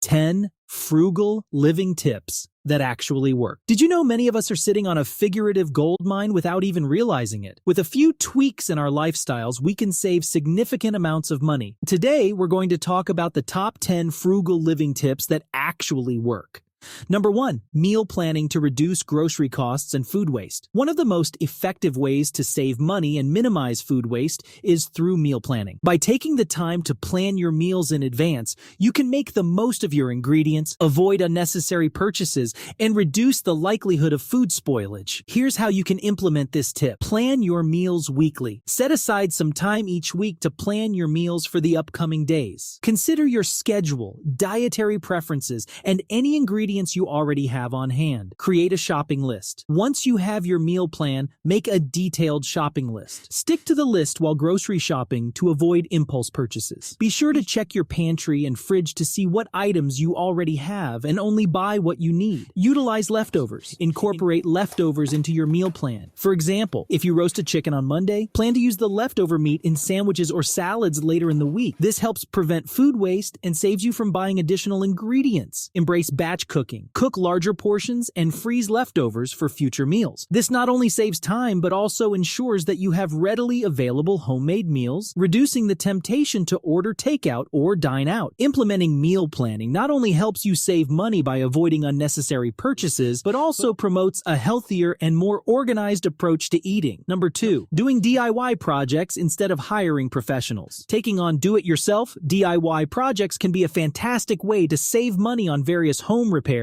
10 frugal living tips that actually work. Did you know many of us are sitting on a figurative gold mine without even realizing it? With a few tweaks in our lifestyles, we can save significant amounts of money. Today, we're going to talk about the top 10 frugal living tips that actually work. Number 1, meal planning to reduce grocery costs and food waste. One of the most effective ways to save money and minimize food waste is through meal planning. By taking the time to plan your meals in advance, you can make the most of your ingredients, avoid unnecessary purchases, and reduce the likelihood of food spoilage. Here's how you can implement this tip. Plan your meals weekly. Set aside some time each week to plan your meals for the upcoming days. Consider your schedule, dietary preferences, and any ingredients you already have on hand. Create a shopping list. Once you have your meal plan, make a detailed shopping list. Stick to the list while grocery shopping to avoid impulse purchases. Be sure to check your pantry and fridge to see what items you already have and only buy what you need. Utilize leftovers. Incorporate leftovers into your meal plan. For example, if you roast a chicken on Monday, plan to use the leftover meat in sandwiches or salads later in the week. This helps prevent food waste and saves you from buying additional ingredients. Embrace batch cooking. Cook larger portions and freeze leftovers for future meals. This not only saves time, but also ensures that you have readily available homemade meals, reducing the temptation to order takeout or dine out. Implementing meal planning not only helps you save money by avoiding unnecessary purchases, but also promotes a healthier and more organized approach to eating. Number 2, doing DIY projects instead of hiring professionals. Taking on do-it-yourself DIY projects can be a fantastic way to save money on various home repairs,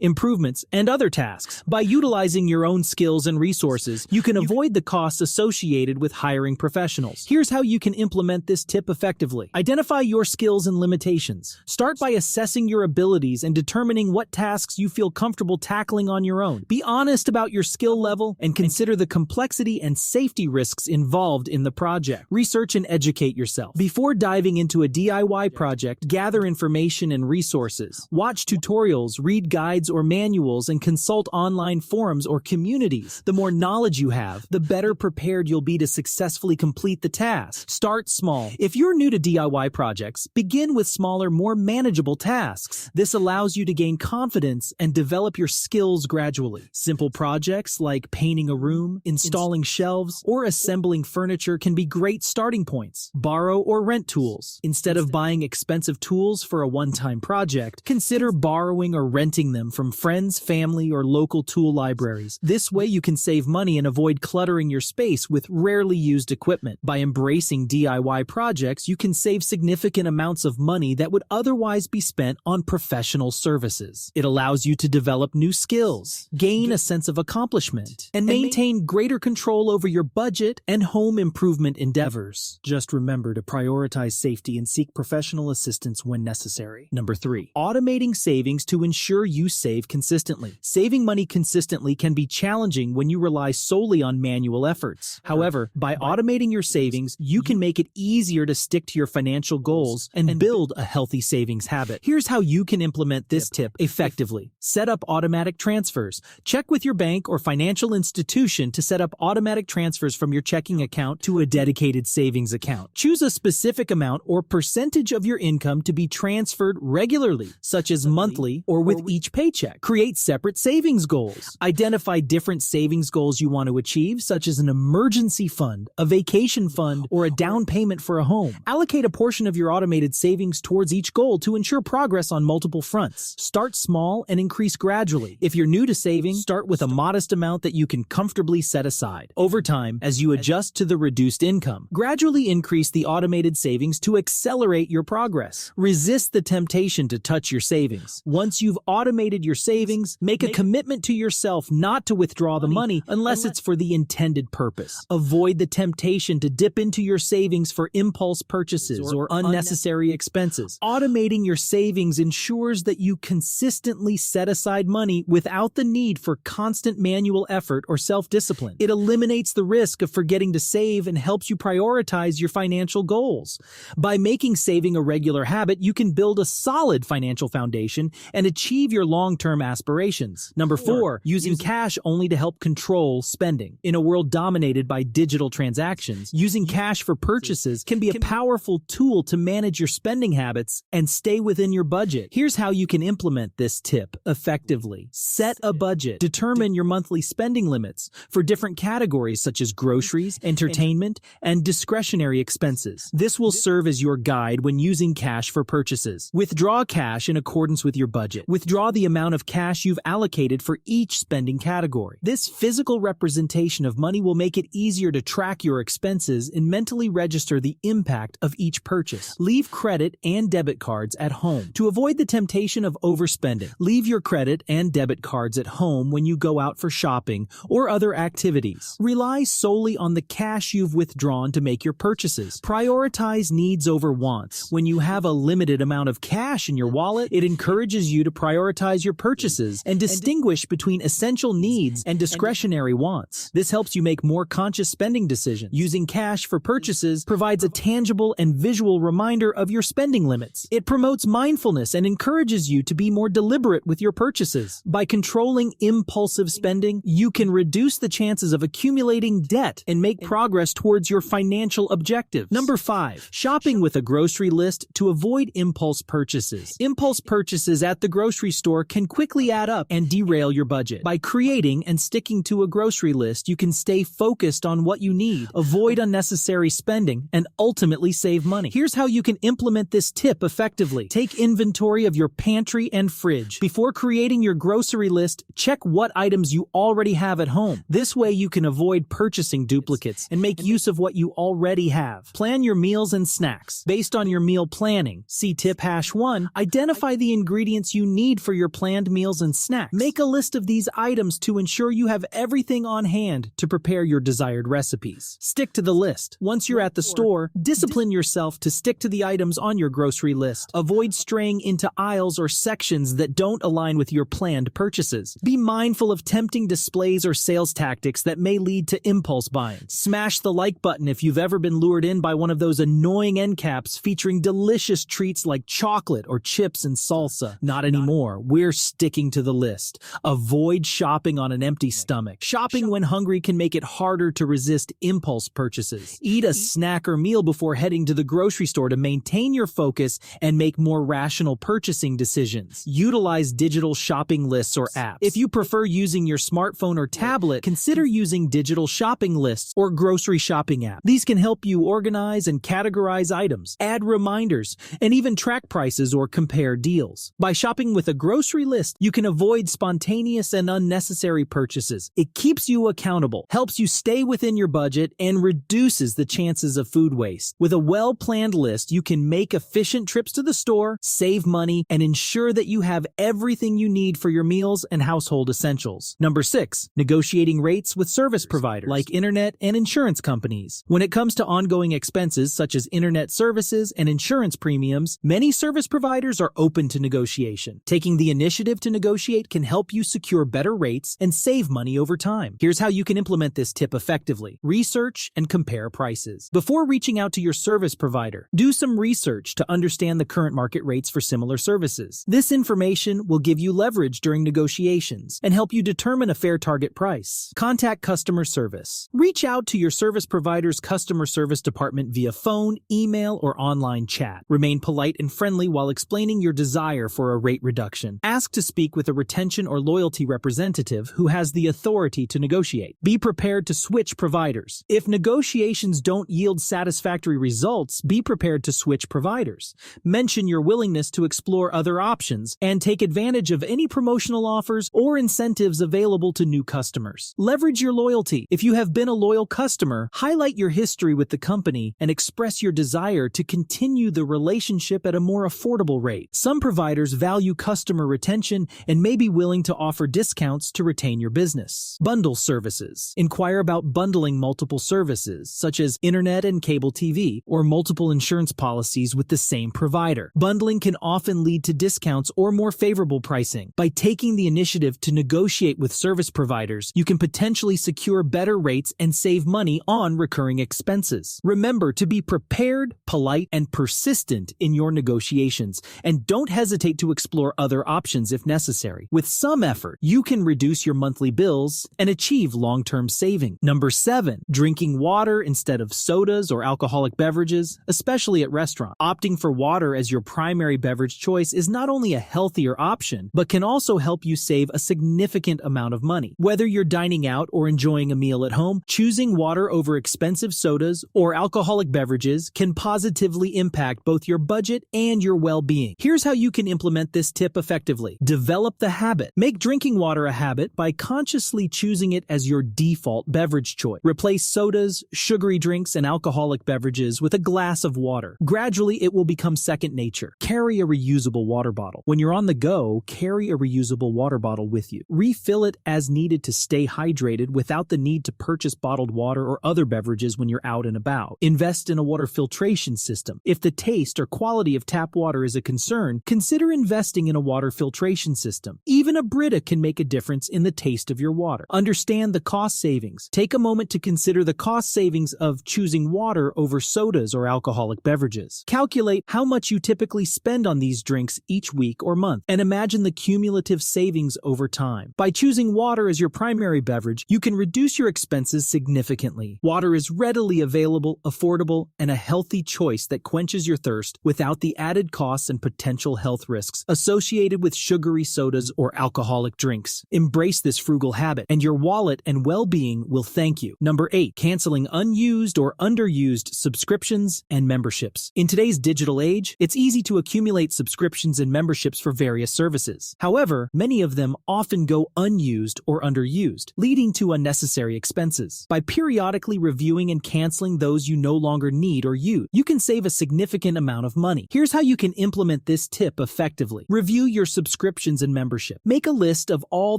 improvements, and other tasks. By utilizing your own skills and resources, you can avoid the costs associated with hiring professionals. Here's how you can implement this tip effectively. Identify your skills and limitations. Start by assessing your abilities and determining what tasks you feel comfortable tackling on your own. Be honest about your skill level and consider the complexity and safety risks involved in the project. Research and educate yourself. Before diving into a DIY project, gather information and resources. Watch tutorials, read guides or manuals, and consult online forums or communities. The more knowledge you have, the better prepared you'll be to successfully complete the task. Start small. If you're new to DIY projects, begin with smaller, more manageable tasks. This allows you to gain confidence and develop your skills gradually. Simple projects like painting a room, installing shelves, or assembling furniture can be great starting points. Borrow or rent tools. Instead of buying expensive tools for a one-time project, consider borrowing or renting them from friends, family, or local tool libraries. This way you can save money and avoid cluttering your space with rarely used equipment. By embracing DIY projects, you can save significant amounts of money that would otherwise be spent on professional services. It allows you to develop new skills, gain a sense of accomplishment, and maintain greater control over your budget and home improvement endeavors. Just remember to prioritize safety and seek professional assistance when necessary. Number 3, automating savings to ensure you save consistently. Saving money consistently can be challenging when you rely solely on manual efforts. However, by automating your savings, you can make it easier to stick to your financial goals and build a healthy savings habit. Here's how you can implement this tip effectively. Set up automatic transfers. Check with your bank or financial institution to set up automatic transfers from your checking account to a dedicated savings account. Choose a specific amount or percentage of your income to be transferred regularly, such as monthly or with each paycheck. Create separate savings goals. Identify different savings goals you want to achieve, such as an emergency fund, a vacation fund, or a down payment for a home. Allocate a portion of your automated savings towards each goal to ensure progress on multiple fronts. Start small and increase gradually. If you're new to saving, start with a modest amount that you can comfortably set aside. Over time, as you adjust to the reduced income, gradually increase the automated savings to accelerate your progress. Resist the temptation to touch your savings. Once you've automated your savings, make a commitment to yourself not to withdraw the money unless it's for the intended purpose. Avoid the temptation to dip into your savings for impulse purchases or unnecessary expenses. Automating your savings ensures that you consistently set aside money without the need for constant manual effort or self-discipline. It eliminates the risk of forgetting to save and helps you prioritize your financial goals. By making saving a regular habit, you can build a solid financial foundation and achieve achieve your long-term aspirations. Number 4, using cash only to help control spending. In a world dominated by digital transactions, using cash for purchases can be a powerful tool to manage your spending habits and stay within your budget. Here's how you can implement this tip effectively. Set a budget. Determine your monthly spending limits for different categories such as groceries, entertainment, and discretionary expenses. This will serve as your guide when using cash for purchases. Withdraw cash in accordance with your budget. Withdraw the amount of cash you've allocated for each spending category. This physical representation of money will make it easier to track your expenses and mentally register the impact of each purchase. Leave credit and debit cards at home. To avoid the temptation of overspending, leave your credit and debit cards at home when you go out for shopping or other activities. Rely solely on the cash you've withdrawn to make your purchases. Prioritize needs over wants. When you have a limited amount of cash in your wallet, it encourages you to prioritize your purchases and distinguish between essential needs and discretionary wants. This helps you make more conscious spending decisions. Using cash for purchases provides a tangible and visual reminder of your spending limits. It promotes mindfulness and encourages you to be more deliberate with your purchases. By controlling impulsive spending, you can reduce the chances of accumulating debt and make progress towards your financial objectives. Number 5, shopping with a grocery list to avoid impulse purchases. Impulse purchases at the grocery store can quickly add up and derail your budget. By creating and sticking to a grocery list, you can stay focused on what you need, avoid unnecessary spending, and ultimately save money. Here's how you can implement this tip effectively. Take inventory of your pantry and fridge. Before creating your grocery list, check what items you already have at home. This way you can avoid purchasing duplicates and make use of what you already have. Plan your meals and snacks. Based on your meal planning, see tip #1, identify the ingredients you need for your planned meals and snacks. Make a list of these items to ensure you have everything on hand to prepare your desired recipes. Stick to the list. Once you're at the store, discipline yourself to stick to the items on your grocery list. Avoid straying into aisles or sections that don't align with your planned purchases. Be mindful of tempting displays or sales tactics that may lead to impulse buying. Smash the like button if you've ever been lured in by one of those annoying end caps featuring delicious treats like chocolate or chips and salsa. Not anymore. We're sticking to the list. Avoid shopping on an empty stomach. Shopping when hungry can make it harder to resist impulse purchases. Eat a snack or meal before heading to the grocery store to maintain your focus and make more rational purchasing decisions. Utilize digital shopping lists or apps. If you prefer using your smartphone or tablet, consider using digital shopping lists or grocery shopping apps. These can help you organize and categorize items, add reminders, and even track prices or compare deals. By shopping with a grocery list, you can avoid spontaneous and unnecessary purchases. It keeps you accountable, helps you stay within your budget, and reduces the chances of food waste. With a well-planned list, you can make efficient trips to the store, save money, and ensure that you have everything you need for your meals and household essentials. Number 6, negotiating rates with service providers like internet and insurance companies. When it comes to ongoing expenses such as internet services and insurance premiums, many service providers are open to negotiation. Taking the initiative to negotiate can help you secure better rates and save money over time. Here's how you can implement this tip effectively. Research and compare prices. Before reaching out to your service provider, do some research to understand the current market rates for similar services. This information will give you leverage during negotiations and help you determine a fair target price. Contact customer service. Reach out to your service provider's customer service department via phone, email, or online chat. Remain polite and friendly while explaining your desire for a rate reduction. Ask to speak with a retention or loyalty representative who has the authority to negotiate. Be prepared to switch providers. If negotiations don't yield satisfactory results, be prepared to switch providers. Mention your willingness to explore other options and take advantage of any promotional offers or incentives available to new customers. Leverage your loyalty. If you have been a loyal customer, highlight your history with the company and express your desire to continue the relationship at a more affordable rate. Some providers value customer retention and may be willing to offer discounts to retain your business. Bundle services. Inquire about bundling multiple services, such as internet and cable TV, or multiple insurance policies with the same provider. Bundling can often lead to discounts or more favorable pricing. By taking the initiative to negotiate with service providers, you can potentially secure better rates and save money on recurring expenses. Remember to be prepared, polite, and persistent in your negotiations, and don't hesitate to explore other other options if necessary. With some effort, you can reduce your monthly bills and achieve long-term saving. Number 7. Drinking water instead of sodas or alcoholic beverages, especially at restaurants. Opting for water as your primary beverage choice is not only a healthier option, but can also help you save a significant amount of money. Whether you're dining out or enjoying a meal at home, choosing water over expensive sodas or alcoholic beverages can positively impact both your budget and your well-being. Here's how you can implement this tip effectively. Develop the habit. Make drinking water a habit by consciously choosing it as your default beverage choice. Replace sodas, sugary drinks, and alcoholic beverages with a glass of water. Gradually, it will become second nature. Carry a reusable water bottle. When you're on the go, carry a reusable water bottle with you. Refill it as needed to stay hydrated without the need to purchase bottled water or other beverages when you're out and about. Invest in a water filtration system. If the taste or quality of tap water is a concern, consider investing in a water filtration system. Even a Brita can make a difference in the taste of your water. Understand the cost savings. Take a moment to consider the cost savings of choosing water over sodas or alcoholic beverages. Calculate how much you typically spend on these drinks each week or month, and imagine the cumulative savings over time. By choosing water as your primary beverage, you can reduce your expenses significantly. Water is readily available, affordable, and a healthy choice that quenches your thirst without the added costs and potential health risks associated with sugary sodas or alcoholic drinks. Embrace this frugal habit, and your wallet and well-being will thank you. Number 8. Canceling unused or underused subscriptions and memberships. In today's digital age, it's easy to accumulate subscriptions and memberships for various services. However, many of them often go unused or underused, leading to unnecessary expenses. By periodically reviewing and canceling those you no longer need or use, you can save a significant amount of money. Here's how you can implement this tip effectively. Review your subscriptions and membership. Make a list of all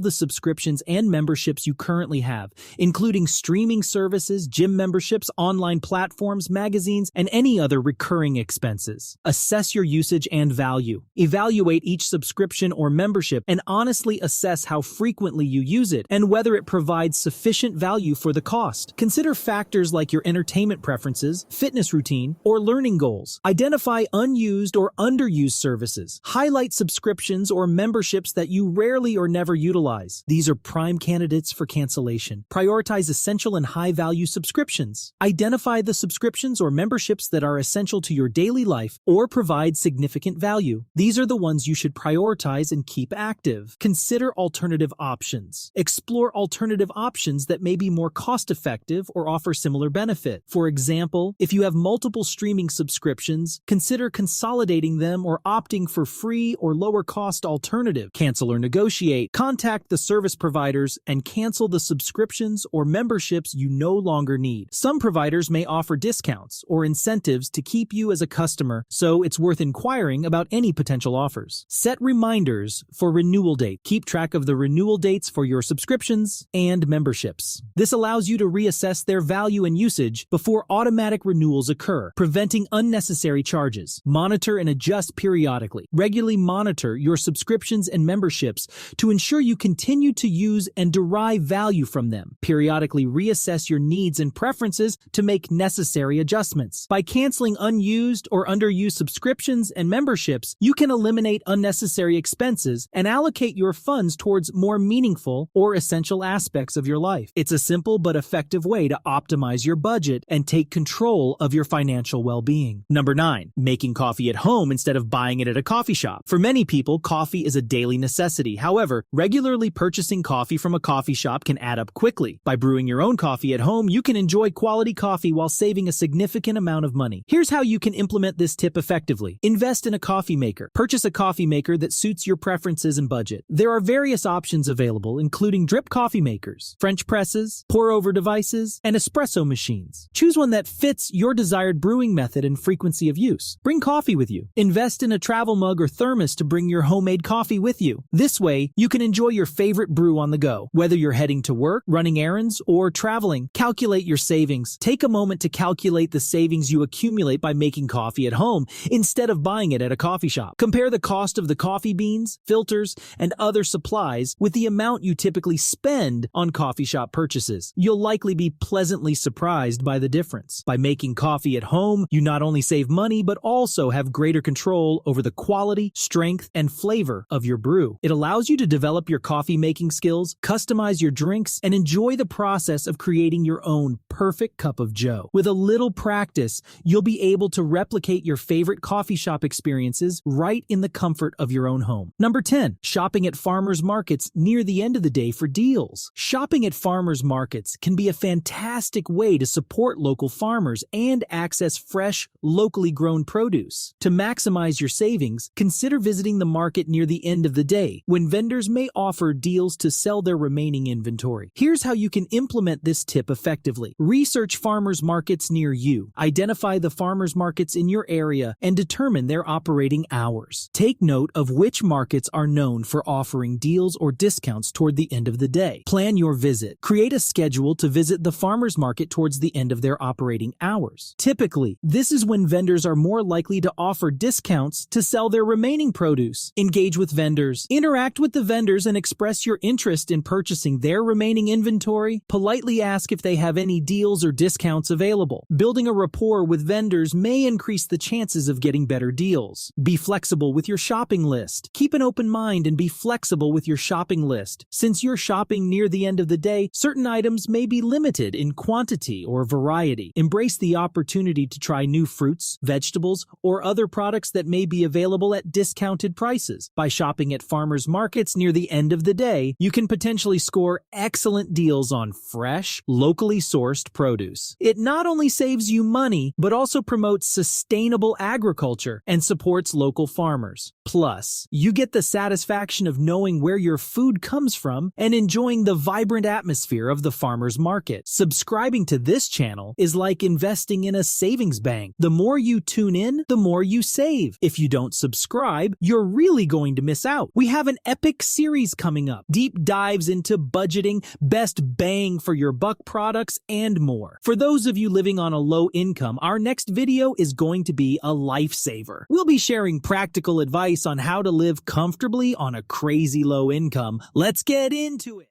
the subscriptions and memberships you currently have, including streaming services, gym memberships, online platforms, magazines, and any other recurring expenses. Assess your usage and value. Evaluate each subscription or membership and honestly assess how frequently you use it and whether it provides sufficient value for the cost. Consider factors like your entertainment preferences, fitness routine, or learning goals. Identify unused or underused services. Highlight subscriptions or memberships that you rarely or never utilize. These are prime candidates for cancellation. Prioritize essential and high-value subscriptions. Identify the subscriptions or memberships that are essential to your daily life or provide significant value. These are the ones you should prioritize and keep active. Consider alternative options. Explore alternative options that may be more cost-effective or offer similar benefit. For example, if you have multiple streaming subscriptions, consider consolidating them or opting for free or lower-cost alternative. Cancel or negotiate. Contact the service providers and cancel the subscriptions or memberships you no longer need. Some providers may offer discounts or incentives to keep you as a customer, so it's worth inquiring about any potential offers. Set reminders for renewal date. Keep track of the renewal dates for your subscriptions and memberships. This allows you to reassess their value and usage before automatic renewals occur, preventing unnecessary charges. Monitor and adjust periodically. Regularly monitor your subscriptions and memberships to ensure you continue to use and derive value from them. Periodically reassess your needs and preferences to make necessary adjustments. By canceling unused or underused subscriptions and memberships, you can eliminate unnecessary expenses and allocate your funds towards more meaningful or essential aspects of your life. It's a simple but effective way to optimize your budget and take control of your financial well-being. Number 9. Making coffee at home instead of buying it at a coffee shop. For many people, coffee is a daily necessity. However, regularly purchasing coffee from a coffee shop can add up quickly. By brewing your own coffee at home, you can enjoy quality coffee while saving a significant amount of money. Here's how you can implement this tip effectively. Invest in a coffee maker. Purchase a coffee maker that suits your preferences and budget. There are various options available, including drip coffee makers, French presses, pour-over devices, and espresso machines. Choose one that fits your desired brewing method and frequency of use. Bring coffee with you. Invest in a travel mug or thermos to bring your homemade coffee with you. This This way, you can enjoy your favorite brew on the go. Whether you're heading to work, running errands, or traveling, calculate your savings. Take a moment to calculate the savings you accumulate by making coffee at home instead of buying it at a coffee shop. Compare the cost of the coffee beans, filters, and other supplies with the amount you typically spend on coffee shop purchases. You'll likely be pleasantly surprised by the difference. By making coffee at home, you not only save money, but also have greater control over the quality, strength, and flavor of your brew. It allows you to develop your coffee making skills, customize your drinks, and enjoy the process of creating your own perfect cup of joe. With a little practice, you'll be able to replicate your favorite coffee shop experiences right in the comfort of your own home. Number 10, shopping at farmers markets near the end of the day for deals. Shopping at farmers markets can be a fantastic way to support local farmers and access fresh, locally grown produce. To maximize your savings, consider visiting the market near the end of the day, when vendors may offer deals to sell their remaining inventory. Here's how you can implement this tip effectively. Research farmers markets near you. Identify the farmers markets in your area and determine their operating hours. Take note of which markets are known for offering deals or discounts toward the end of the day. Plan your visit. Create a schedule to visit the farmers market towards the end of their operating hours. Typically, this is when vendors are more likely to offer discounts to sell their remaining produce. Engage with vendors. Interact with the vendors and express your interest in purchasing their remaining inventory. Politely ask if they have any deals or discounts available. Building a rapport with vendors may increase the chances of getting better deals. Be flexible with your shopping list. Keep an open mind and be flexible with your shopping list. Since you're shopping near the end of the day, certain items may be limited in quantity or variety. Embrace the opportunity to try new fruits, vegetables, or other products that may be available at discounted prices. By shopping at farmers markets near the end of the day, you can potentially score excellent deals on fresh, locally sourced produce. It not only saves you money, but also promotes sustainable agriculture and supports local farmers. Plus, you get the satisfaction of knowing where your food comes from and enjoying the vibrant atmosphere of the farmers market. Subscribing to this channel is like investing in a savings bank. The more you tune in, the more you save. If you don't subscribe, you're really going to miss out. We have an epic series coming up. Deep dives into budgeting, best bang for your buck products, and more. For those of you living on a low income, our next video is going to be a lifesaver. We'll be sharing practical advice on how to live comfortably on a crazy low income. Let's get into it.